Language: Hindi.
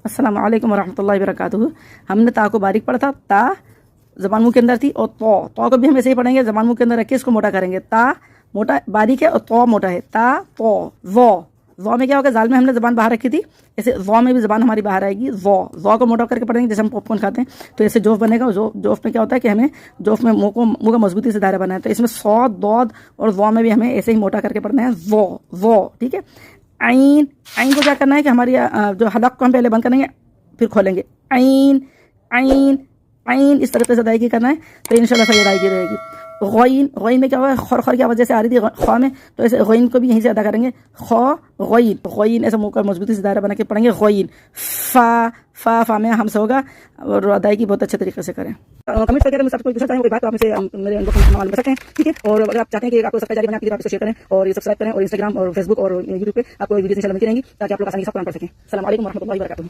अस्सलाम वालेकुम वरहमतुल्लाहि वबरकातुहू। हमने ता को बारीक पढ़ा था, ता जबान मुंह के अंदर थी, और तो को भी हम ऐसे ही पढ़ेंगे, जबान मुंह के अंदर रख के इसको मोटा करेंगे। ता मोटा बारीक है और तो मोटा है। ता तो वो में क्या होगा, जाल में हमने जबान बाहर रखी थी, ऐसे वो में भी जबान हमारी बाहर आएगी। वो को मोटा करके पढ़ेंगे, जैसे हम पॉपकॉर्न खाते हैं तो ऐसे जोफ बनेगा। जोफ में क्या होता है कि हमें जोफ में मुंह का मजबूती से दायरा बनाए, तो इसमें सौ दौद और वो में भी हमें ऐसे ही मोटा करके पढ़ना है। वो ठीक है। आइन को क्या करना है कि हमारी जो हलक को हम पहले बंद करेंगे फिर खोलेंगे। आइन आइन आइन इस तरीके से अदायगी करना है, तो इंशाल्लाह सही अदायगी रहेगी। गईन में क्या होगा, खर की आवाज़ जैसे आ रही थी ख में, तो ऐसे गईन को भी यहीं से अदा करेंगे। गईन ऐसे मुंह का मजबूती से दायरा बना के पढ़ेंगे। गईन फा में हमसे होगा, और अदायगी बहुत अच्छे तरीके से करें। कमेंट करके मुझसे कोई पूछना चाहें कोई बात, तो आप मुझे मेरे इनबॉक्स में मालूम कर सकते हैं, ठीक है। और अगर आप चाहते हैं कि आपको सब्सक्राइब जारी बना, आप इसको शेयर करें और ये सब्सक्राइब करें, और इंस्टाग्राम और फेसबुक और यूट्यूब पे आपको वीडियो इंशाल्लाह मिलती रहेंगी, ताकि आप लोग आसानी से कुरान पढ़ सकें। अस्सलाम वालेकुम वरहमतुल्लाहि वबरकातुहू।